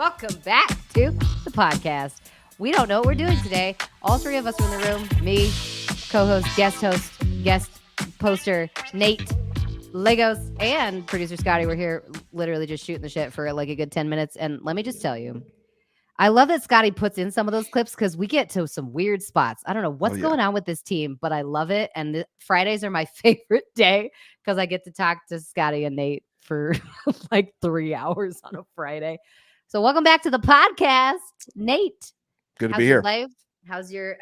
Welcome back to the podcast. We don't know what we're doing today. All three of us are in the room. Me, co-host, guest poster, Nate, Legos, and producer Scotty. We're here literally just shooting the shit for like a good 10 minutes. And let me just tell you, I love that Scotty puts in some of those clips because we get to some weird spots. I don't know what's going on with this team, but I love it. And Fridays are my favorite day because I get to talk to Scotty and Nate for like 3 hours on a Friday. So welcome back to the podcast, Nate. Good to be here. Life? How's your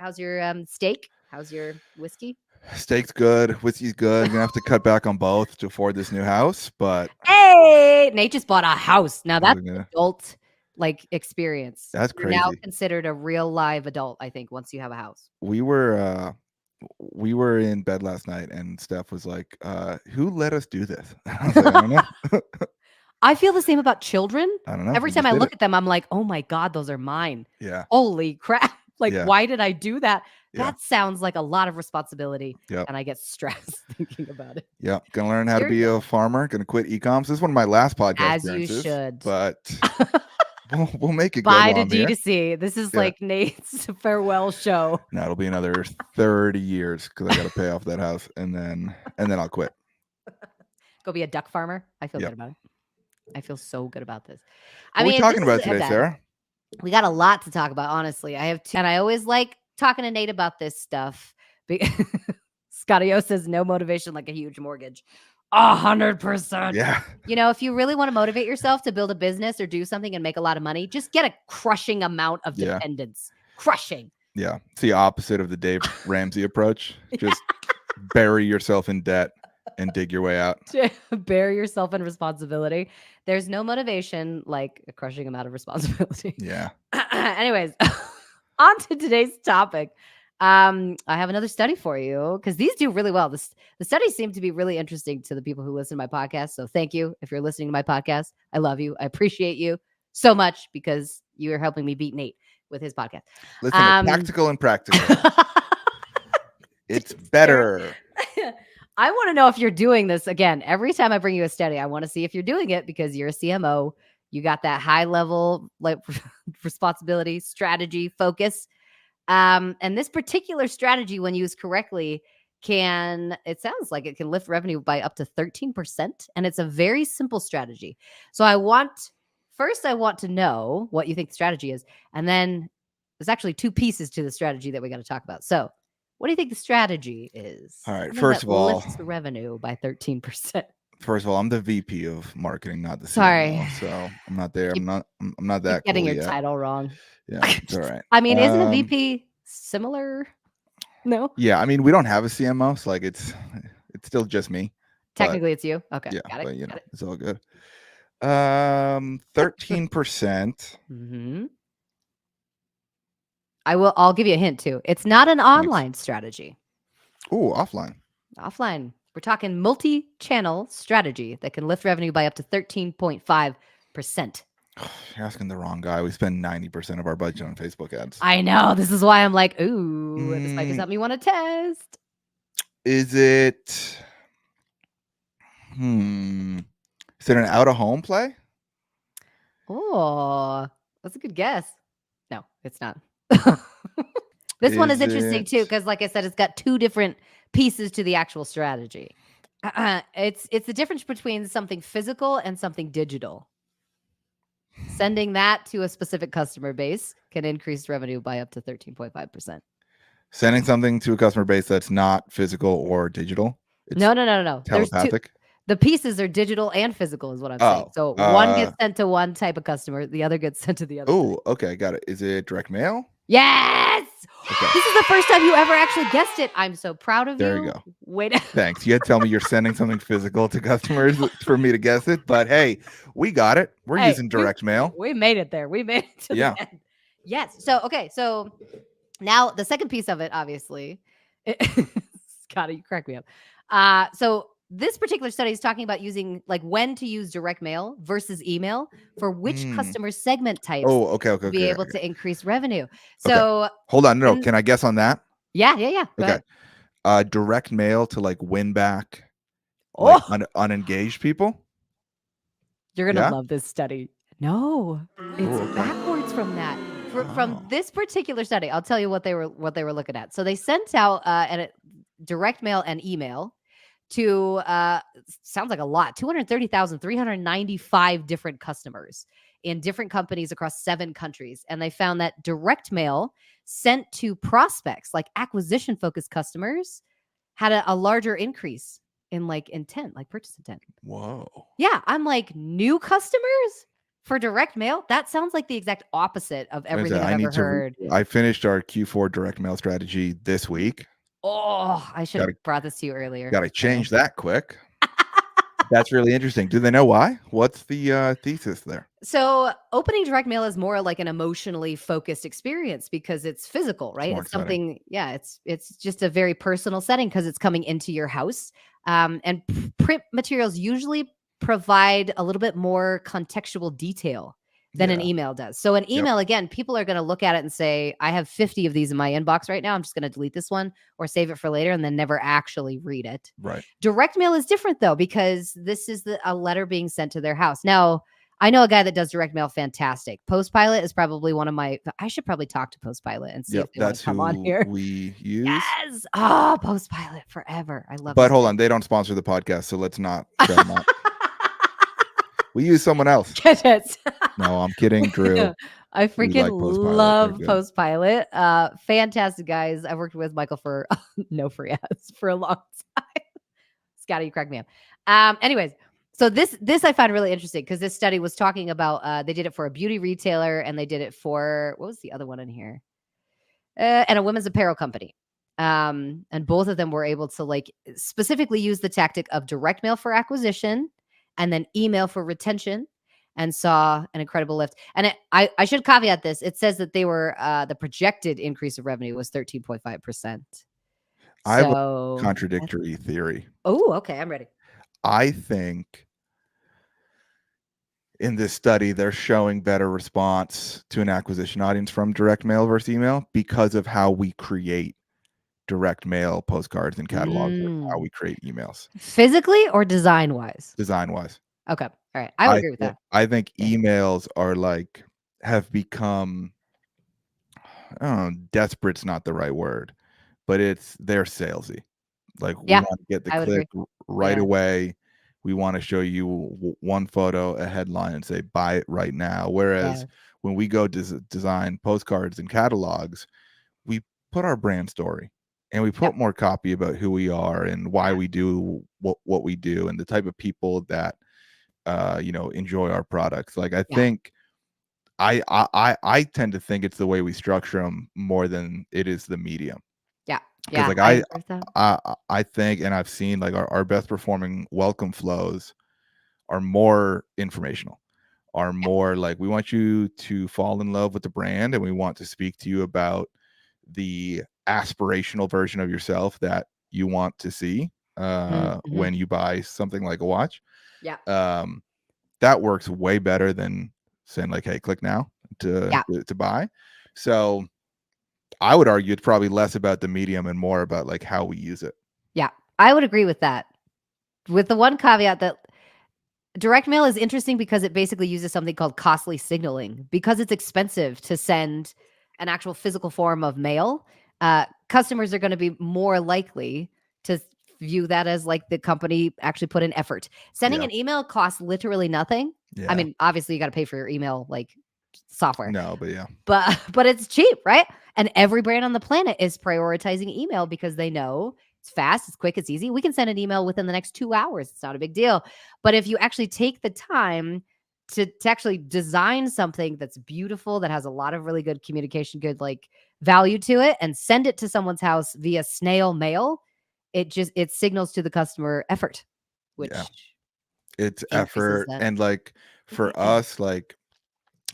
steak? How's your whiskey? Steak's good. Whiskey's good. I'm gonna have to cut back on both to afford this new house. But hey, Nate just bought a house. Now that's an adult like experience. That's crazy. You're now considered a real live adult, I think, once you have a house. We were in bed last night, and Steph was like, "Who let us do this?" I was like, I don't know. I feel the same about children. I don't know. Every time I look at them, I'm like, oh my God, those are mine. Yeah. Holy crap. Like, why did I do that? Yeah. That sounds like a lot of responsibility. Yep. And I get stressed thinking about it. Yeah. Gonna learn how to be a farmer. Gonna quit e-coms. This is one of my last podcasts. As you should. But we'll make it Buy good. to D2C. This is like Nate's farewell show. No, it'll be another 30 years because I got to pay off that house, and then I'll quit. Go be a duck farmer. I feel good about it. I feel so good about this. What are we talking about today, Sarah? We got a lot to talk about, honestly. I have and I always like talking to Nate about this stuff. Scotty O says no motivation like a huge mortgage. 100%. Yeah. You know, if you really want to motivate yourself to build a business or do something and make a lot of money, just get a crushing amount of dependence. Crushing. Yeah. It's the opposite of the Dave Ramsey approach. Just bury yourself in debt and dig your way out. Bury yourself in responsibility. There's no motivation like a crushing amount of responsibility. Yeah. Anyways, on to today's topic. I have another study for you because these do really well. The studies seem to be really interesting to the people who listen to my podcast. So thank you. If you're listening to my podcast, I love you. I appreciate you so much because you are helping me beat Nate with his podcast. Listen, tactical and practical. It's better. I want to know if you're doing this again. Every time I bring you a study, I want to see if you're doing it because you're a CMO. You got that high level like responsibility, strategy, focus. And this particular strategy, when used correctly, it sounds like it can lift revenue by up to 13%. And it's a very simple strategy. So I want to know what you think the strategy is. And then there's actually two pieces to the strategy that we got to talk about. So what do you think the strategy is? All right. First of all, lifts the revenue by 13%. First of all, I'm the VP of marketing, not the CMO. Sorry. So I'm not there. I'm not that. Getting cool your title wrong. Yeah, it's all right. I mean, isn't a VP similar? No. Yeah, I mean, we don't have a CMO, so like it's still just me. Technically, it's you. Okay. Yeah, got it. But you know, it. it's all good. 13%. Mm-hmm. I'll give you a hint too. It's not an online strategy. Oh, offline. Offline. We're talking multi-channel strategy that can lift revenue by up to 13.5%. You're asking the wrong guy. We spend 90% of our budget on Facebook ads. I know. This is why I'm like, ooh, this might be something you want to test. Is it? Is it an out-of-home play? Oh, that's a good guess. No, it's not. This one is interesting too, because like I said, it's got two different pieces to the actual strategy. It's the difference between something physical and something digital. Sending that to a specific customer base can increase revenue by up to 13.5%. Sending something to a customer base that's not physical or digital? No. Telepathic? The pieces are digital and physical is what I'm saying. So one gets sent to one type of customer. The other gets sent to the other. Oh, okay. Got it. Is it direct mail? Yes. Okay. This is the first time you ever actually guessed it. I'm so proud of you. There you go. Wait. Thanks. You had to tell me you're sending something physical to customers for me to guess it. But hey, we got it. We're using direct mail. We made it there. We made it to the end. Yes. So, okay. So now the second piece of it, obviously, Scotty, you crack me up. So this particular study is talking about using like when to use direct mail versus email for which customer segment types to be able to increase revenue. So hold on. No, can I guess on that? Yeah. Okay. Direct mail to like win back like, unengaged people. You're going to love this study. No, it's Oh, okay. backwards from that. From Oh, this particular study, I'll tell you what they were looking at. So they sent out direct mail and email to sounds like a lot 230,395 different customers in different companies across 7 countries, and they found that direct mail sent to prospects, like acquisition focused customers, had a larger increase in like intent, like purchase intent. whoa. Yeah, I'm like, new customers for direct mail? That sounds like the exact opposite of What is that? everything I've ever heard. I finished our Q4 direct mail strategy this week. Oh, I should have Gotta brought this to you earlier. gotta But no. change that quick. That's really interesting. Do they know why? What's the thesis there? So, opening direct mail is more like an emotionally focused experience because it's physical, It's right? more It's exciting. something, yeah, it's just a very personal setting because it's coming into your house. And print materials usually provide a little bit more contextual detail than an Yeah. email does. So, an Yep. email, again, people are going to look at it and say, I have 50 of these in my inbox right now. I'm just going to delete this one or save it for later and then never actually read it. Right. Direct mail is different though, because this is a letter being sent to their house. Now, I know a guy that does direct mail fantastic. Postpilot is probably one of my I should probably talk to Postpilot and see if Yep. they want That's to come on who here. we use. Yes. Oh, Postpilot forever. I love But those hold guys. on, they don't sponsor the podcast, so let's not shout them out. We use someone else. Get it. No, I'm kidding, Drew. I We freaking like Postpilot. They're love good. Postpilot. Fantastic guys. I've worked with Michael for no free ads for a long time. Scotty, you crack me up. Anyways, so this I find really interesting because this study was talking about they did it for a beauty retailer and they did it for what was the other one in here? And a women's apparel company. And both of them were able to like specifically use the tactic of direct mail for acquisition and then email for retention and saw an incredible lift. And I should caveat this. It says that they were the projected increase of revenue was 13.5%. I have a So contradictory theory. oh, okay, I'm ready. I think in this study, they're showing better response to an acquisition audience from direct mail versus email because of how we create direct mail postcards and catalogs or how we create emails Physically or design wise? design wise. Okay. All right. I would agree with that. I think Yeah. emails are like have become I don't know, desperate's not the right word, but they're salesy. Like we Yeah, want to get the I would click agree. right Yeah. away. We want to show you one photo, a headline, and say buy it right now. Whereas Yeah. when we go design postcards and catalogs, we put our brand story and we Yep. put more copy about who we are and why Yeah. we do what we do and the type of people that enjoy our products. Like I Yeah. think I tend to think it's the way we structure them more than it is the medium. Yeah. Because Yeah. like I agree with that. I think and I've seen like our best performing welcome flows are more informational, are more like we want you to fall in love with the brand and we want to speak to you about the aspirational version of yourself that you want to see Mm-hmm. when you buy something like a watch. Yeah. That works way better than saying like, hey, click now Yeah. to buy. So I would argue it's probably less about the medium and more about like how we use it. Yeah. I would agree with that. With the one caveat that direct mail is interesting because it basically uses something called costly signaling. Because it's expensive to send an actual physical form of mail, customers are going to be more likely to view that as like the company actually put in effort. Sending Yeah. an email costs literally nothing. Yeah. I mean, obviously you got to pay for your email like software. No, but yeah. But it's cheap, right? And every brand on the planet is prioritizing email because they know it's fast, it's quick, it's easy. We can send an email within the next 2 hours. It's not a big deal. But if you actually take the time to actually design something that's beautiful, that has a lot of really good communication, good like value to it, and send it to someone's house via snail mail, it signals to the customer effort, which Yeah. It's increases effort that. and like for us, like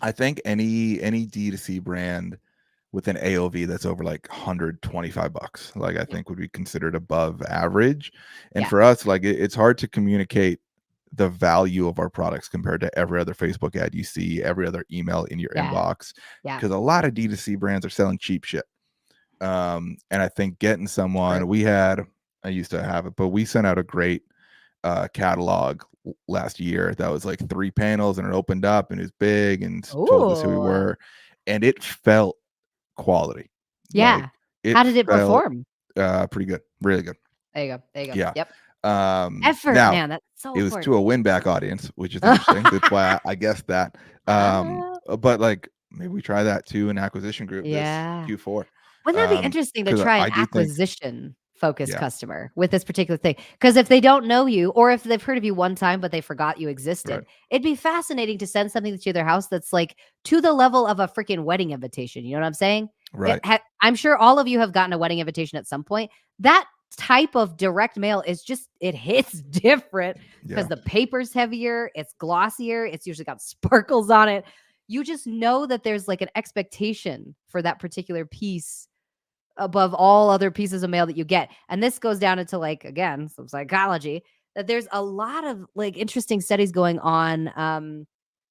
I think any D2C brand with an AOV that's over like $125, like I think would be considered above average. And Yeah. for us, like it's hard to communicate the value of our products compared to every other Facebook ad you see, every other email in your Yeah. inbox. Yeah. Because a lot of D2C brands are selling cheap shit. And I think getting someone, True. I used to have it, but we sent out a great catalog last year that was like 3 panels and it opened up and it was big and told us who we Ooh. were, and it felt quality. Like Yeah. it How did it felt perform? pretty good, really good. There you go. There you go. Yeah. Yep. Effort, Now man. That's so it was to important. a win back audience, which is interesting. That's why I guessed that. Ah, But like maybe we try that too in acquisition group this yeah. Q4. Wouldn't that be interesting to Because try an I do think, acquisition focused yeah, customer with this particular thing? Because if they don't know you, or if they've heard of you one time but they forgot you right, existed, it'd be fascinating to send something to their house that's like to the level of a freaking wedding invitation. You know what I'm saying? right, I'm sure all of you have gotten a wedding invitation at some point. That type of direct mail is just it hits different because yeah, the paper's heavier, it's glossier, it's usually got sparkles on it. You just know that there's like an expectation for that particular piece above all other pieces of mail that you get. And this goes down into like again some psychology that there's a lot of like interesting studies going on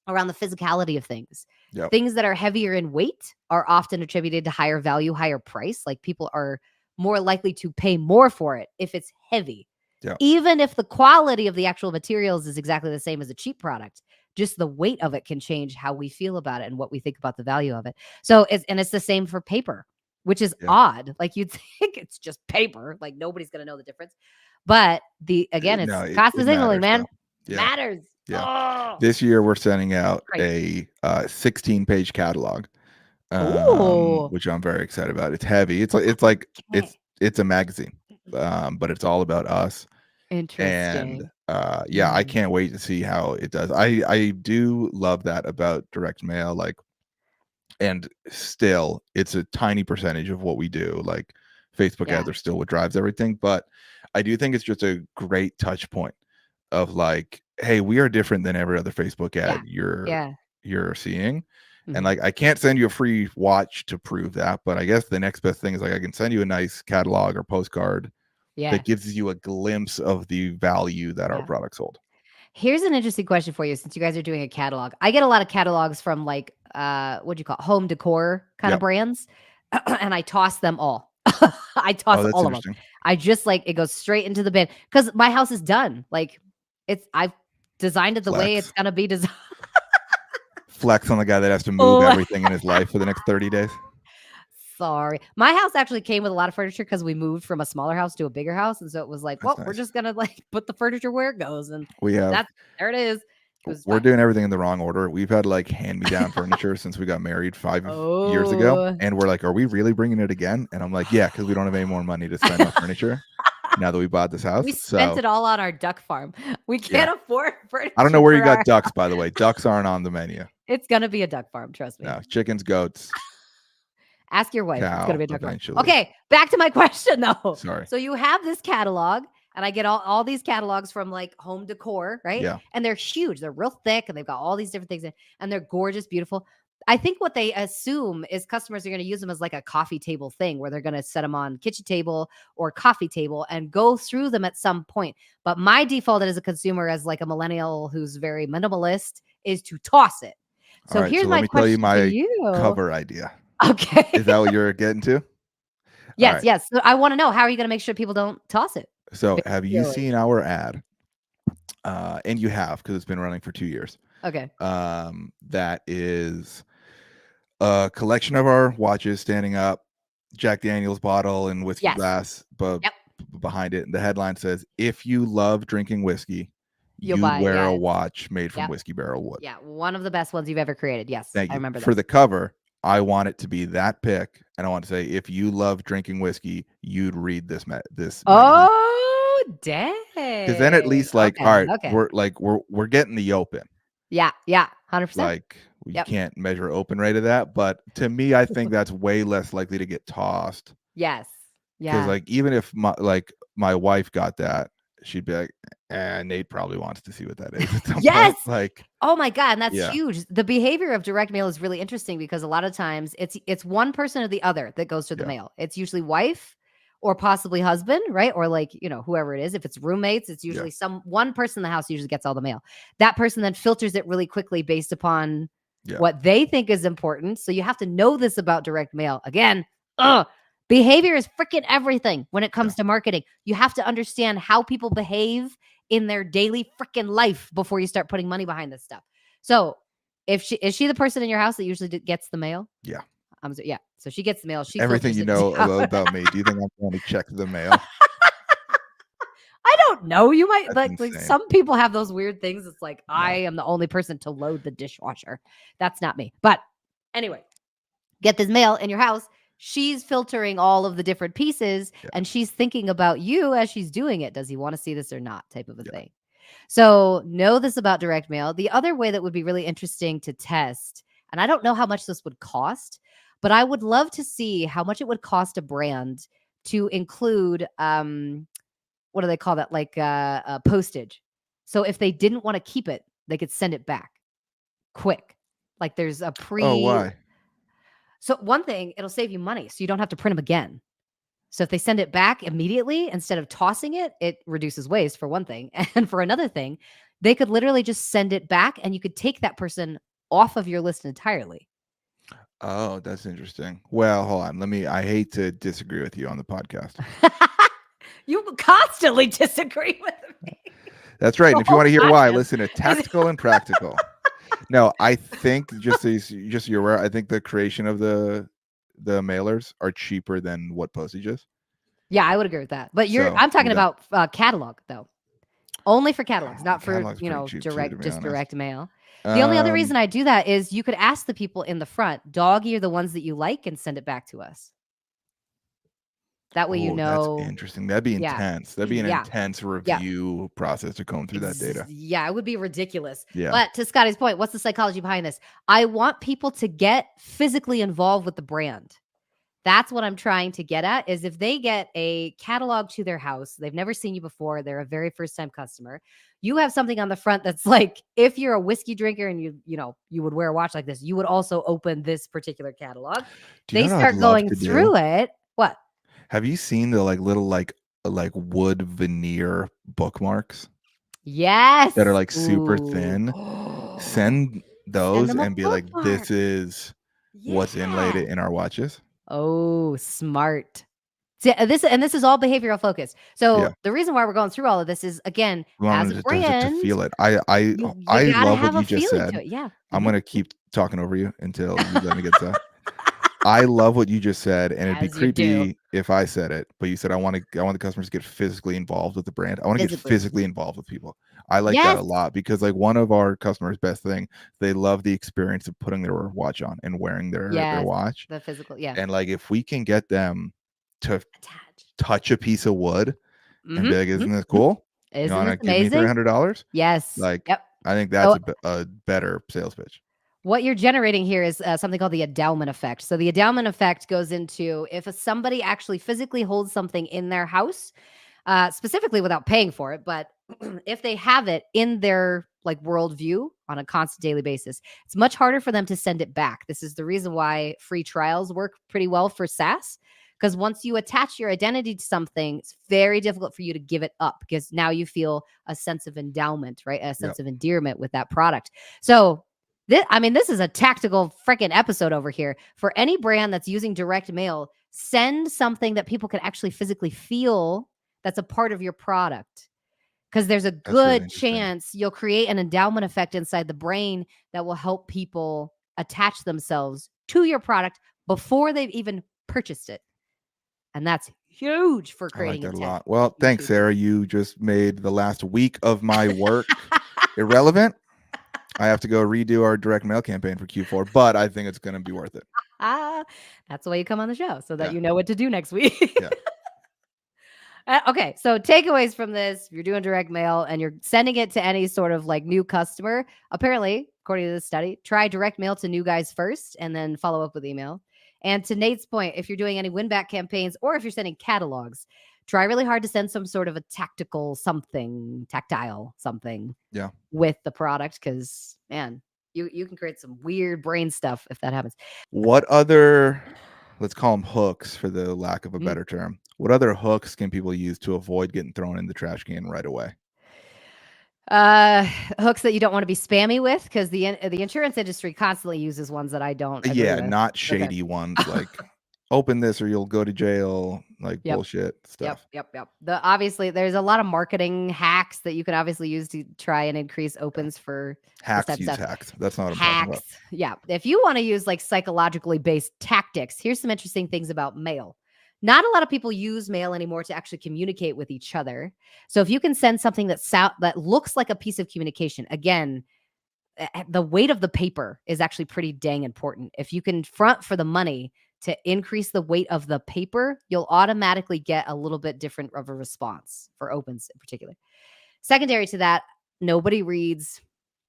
around the physicality of things. yep, Things that are heavier in weight are often attributed to higher value, higher price. Like people are more likely to pay more for it if it's heavy, yep, even if the quality of the actual materials is exactly the same as a cheap product. Just the weight of it can change how we feel about it and what we think about the value of it. So it's the same for paper, which is yeah. odd. Like you'd think it's just paper, like nobody's gonna know the difference. But the again, No, it's cost of it signaling, matters man. though. Yeah, Matters. yeah. Oh, This year we're sending out crazy. a 16-page catalog, Ooh, which I'm very excited about. It's heavy. It's like okay. it's a magazine, but it's all about us. And Interesting. yeah, I Mm, can't wait to see how it does. I do love that about direct mail, like, and still it's a tiny percentage of what we do. Like Facebook yeah, ads are still what drives everything, but I do think it's just a great touch point of like, hey, we are different than every other Facebook yeah, ad yeah. you're seeing. And Mhm. like I can't send you a free watch to prove that, but I guess the next best thing is like I can send you a nice catalog or postcard Yeah, that gives you a glimpse of the value that our yeah. products hold. Here's an interesting question for you since you guys are doing a catalog. I get a lot of catalogs from like what do you call it? Home decor kind of Yep. brands and I toss them all. I Oh, toss that's all of them. interesting. I just like it goes straight into the bin cuz my house is done. Like I've designed it the way it's Flex. going to be designed. Flex on the guy that has to move Oh, everything in his life for the next 30 days. sorry. My house actually came with a lot of furniture because we moved from a smaller house to a bigger house. And so it was like, That's well, we're nice. just gonna like put the furniture where it goes. And We have that's there it is. It was we're fine. doing everything in the wrong order. We've had like hand-me-down furniture since we got married 5 years ago, Oh. and we're like, are we really bringing it again? And I'm like, yeah, because we don't have any more money to spend on furniture now that we bought this We house. spent So it all on our duck farm. We yeah, can't afford I don't know furniture where you for got our ducks, by the way. Ducks aren't on the menu. it's gonna be a duck farm, trust me. No, chickens, goats, Ask your wife. It's gonna cow, be a duck farm. eventually. Okay, back to my question though. Sorry. So you have this catalog, and I get all these catalogs from like home decor, right? Yeah. And they're huge. They're real thick, and they've got all these different things in, and they're gorgeous, beautiful. I think what they assume is customers are going to use them as like a coffee table thing where they're going to set them on kitchen table or coffee table and go through them at some point. But my default as a consumer, as like a millennial who's very minimalist, is to toss it. All So right. here's So let my me tell you question to my you. cover idea. Okay. Is that what you're getting to? All Yes, right. yes. So I wanna know, how are you gonna make sure people don't toss it? So Very have you clearly. seen our ad? And you have because it's been running for 2 years. Okay. That is a collection of our watches standing up, Jack Daniels bottle and whiskey Yes. glass, but Yep. behind it, and the headline says, "If you love drinking whiskey, You'll you'd buy it. wear a Yeah. watch made from Yep. whiskey barrel wood." Yeah. One of the best ones you've ever created. Yes, Thank I you. remember For this. the cover, I want it to be that pic, and I want to say, "If you love drinking whiskey, you'd read this magazine." Oh, Because then at dang. least, like, all Okay, right, okay. we're getting the open. Yeah, yeah, 100%. Like, you Yep. can't measure open rate of that, but to me, I think that's way less likely to get tossed. Yes. Because Yeah. like even if my wife got that, she'd be like, Nate probably wants to see what that is at some Yes! point. Like, Oh my god, and that's yeah, huge. The behavior of direct mail is really interesting because a lot of times it's one person or the other that goes to the yeah, mail. It's usually wife or possibly husband, right? Or like, whoever it is. If it's roommates, it's yeah, usually some one person in the house usually gets all the mail. That person then filters it really quickly based upon yeah, what they think is important. So you have to know this about direct mail. Again, ugh, behavior is freaking everything when it yeah, comes to marketing. You have to understand how people behave in their daily freaking life before you start putting money behind this stuff. So if she is she the person in your house that usually gets the mail? Yeah. Yeah. So she gets the mail. She Everything filters you it know down. about me. Do you think I'm going to check the mail? I don't know. You might That's like insane. some people have those weird things. It's like No. I am the only person to load the dishwasher. That's not me. But anyway, get this mail in your house. She's filtering all of the different pieces Yeah. and she's thinking about you as she's doing it. Does he want to see this or not? Type of a Yeah. thing. So know this about direct mail. The other way that would be really interesting to test, and I don't know how much this would cost, but I would love to see how much it would cost a brand to include what do they call that? Like postage. So if they didn't want to keep it, they could send it back quick. Like there's a Oh, why? So one thing, it'll save you money, so you don't have to print them again. So if they send it back immediately instead of tossing it, it reduces waste for one thing. And for another thing, they could literally just send it back and you could take that person off of your list entirely. Oh, that's interesting. Well, hold on. I hate to disagree with you on the podcast. You constantly disagree with me. That's right. The And if you want to hear whole why, podcast. listen to Tactical and Practical. No, I think just so you're aware, I think the creation of the mailers are cheaper than what postage is. Yeah, I would agree with that. But So, I'm talking do that. about catalog though. Only for catalogs, not for, Catalog's pretty cheap too, to be honest. direct mail. The only other reason I do that is you could ask the people in the front, doggy are the ones that you like and send it back to us. That way, That's interesting. That'd be Yeah. intense. That'd be an Yeah. intense review process to comb through that data. Yeah, it would be ridiculous. Yeah. But to Scotty's point, what's the psychology behind this? I want people to get physically involved with the brand. That's what I'm trying to get at is if they get a catalog to their house, they've never seen you before, they're a very first time customer. You have something on the front that's like, if you're a whiskey drinker and you would wear a watch like this, you would also open this particular catalog. Do you They know what I'd start love going to do? through it. What? Have you seen the little wood veneer bookmarks Yes. that are like super Ooh. thin? Send those them a and be like, bookmark. this is what's inlaid in our watches. Oh, smart. See, this is all behavioral focused. So Yeah. the reason why we're going through all of this is again, We want as them a brand, to feel it. I you I gotta love have what a you just feeling said. to it. Yeah. I'm gonna keep talking over you until you let me get to that. I love what you just said, and it'd be As you do. creepy if I said it, but you said I want the customers to get physically involved with the brand. I want to get physically involved with people. I like that a lot because one of our customers' best thing, they love the experience of putting their watch on and wearing their watch. The physical, yeah. And if we can get them to touch a piece of wood and be like, isn't this cool? Isn't you want to this amazing? give me $300? Yes. Yep. I think that's a better sales pitch. What you're generating here is something called the endowment effect. So the endowment effect goes into if somebody actually physically holds something in their house, specifically without paying for it, but if they have it in their worldview on a constant daily basis, it's much harder for them to send it back. This is the reason why free trials work pretty well for SaaS. Because once you attach your identity to something, it's very difficult for you to give it up because now you feel a sense of endowment, right? A sense of endearment with that product. So this is a tactical freaking episode over here. For any brand that's using direct mail, send something that people can actually physically feel that's a part of your product. Because there's a good chance you'll create an endowment effect inside the brain that will help people attach themselves to your product before they've even purchased it. And that's huge for creating I like that a lot. Well, thanks, Sarah. You just made the last week of my work irrelevant. I have to go redo our direct mail campaign for Q4, but I think it's going to be worth it. That's why you come on the show, so that you know what to do next week. Yeah. Okay, so takeaways from this: if you're doing direct mail and you're sending it to any sort of new customer, apparently, according to this study, try direct mail to new guys first and then follow up with email. And to Nate's point, if you're doing any win-back campaigns or if you're sending catalogs, try really hard to send some sort of a tactile something with the product because, man, you can create some weird brain stuff if that happens. What other, let's call them hooks for the lack of a better term, what other hooks can people use to avoid getting thrown in the trash can right away? Hooks that you don't want to be spammy with because the insurance industry constantly uses ones that I don't agree with. Not shady ones like open this or you'll go to jail, like Yep. bullshit stuff. Yep. Obviously, there's a lot of marketing hacks that you can obviously use to try and increase opens for this Hacks type of use stuff. hacks. That's not what I'm talking about. Hacks. Yeah. If you want to use like psychologically based tactics, here's some interesting things about mail. Not a lot of people use mail anymore to actually communicate with each other. So if you can send something that looks like a piece of communication, again, the weight of the paper is actually pretty dang important. If you can front for the money to increase the weight of the paper, you'll automatically get a little bit different of a response for opens in particular. Secondary to that, nobody reads.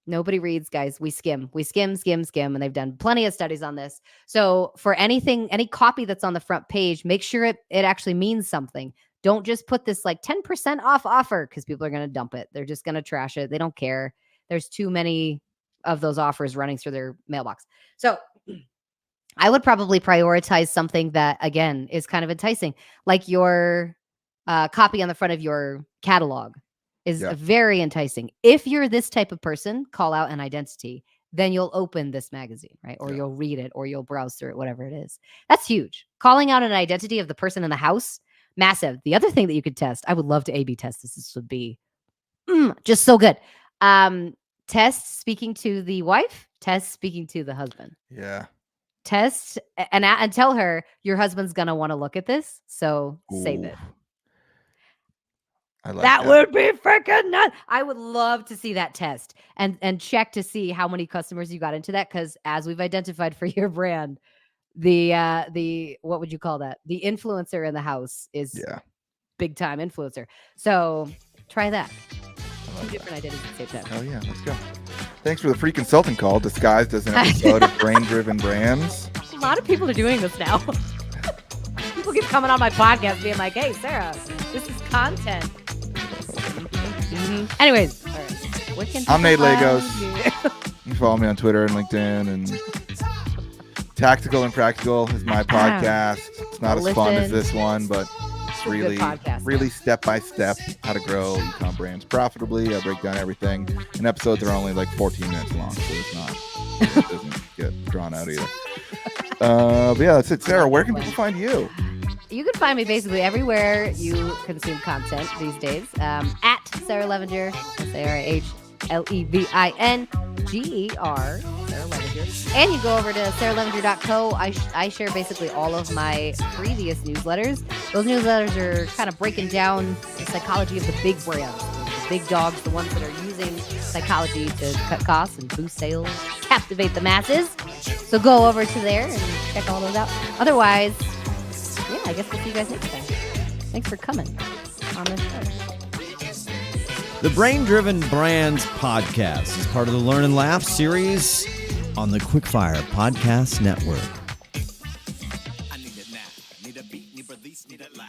Nobody reads, guys. We skim, and they've done plenty of studies on this. So for anything, any copy that's on the front page, make sure it actually means something. Don't just put this like 10% off offer because people are going to dump it. They're just going to trash it. They don't care. There's too many of those offers running through their mailbox. So I would probably prioritize something that, again, is kind of enticing, like your copy on the front of your catalog is very enticing. If you're this type of person, call out an identity, then you'll open this magazine, right? Or you'll read it, or you'll browse through it, whatever it is. That's huge. Calling out an identity of the person in the house, massive. The other thing that you could test, I would love to A/B test this. This would be just so good. Test speaking to the wife, test speaking to the husband. Yeah. Test and tell her your husband's gonna want to look at this, so save it. I like that would be freaking nuts. I would love to see that test and check to see how many customers you got into that, because as we've identified for your brand, the what would you call that? The influencer in the house is big time influencer. So try that. Two different identities at the same time. Oh yeah, let's go. Thanks for the free consulting call disguised as an episode of Brain Driven Brands. A lot of people are doing this now. People keep coming on my podcast being like, hey, Sarah, this is content. Anyways, all right. I'm Nate Legos. You can follow me on Twitter and LinkedIn. And Tactical and Practical is my podcast. It's not as fun as this one, but it's really step by step how to grow e-com brands profitably. I break down everything, and episodes are only like 14 minutes long, so it doesn't get drawn out either. But yeah, that's it. Sarah, where can people find you? You can find me basically everywhere you consume content these days. At Sarah Levinger, SarahLevinger, Sarah Levinger. And you go over to sarahlevinger.co. I share basically all of my previous newsletters. Those newsletters are kind of breaking down the psychology of the big brands, the big dogs, the ones that are using psychology to cut costs and boost sales, captivate the masses. So go over to there and check all those out. Otherwise, yeah, I guess we'll see you guys next time. Thanks for coming on this show. The Brain Driven Brands podcast is part of the Learn and Laugh series on the Quickfire Podcast Network. I need it now. Need a beat, need release, need it loud.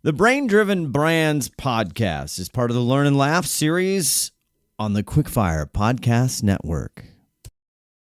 The Brain Driven Brands podcast is part of the Learn and Laugh series on the Quickfire Podcast Network.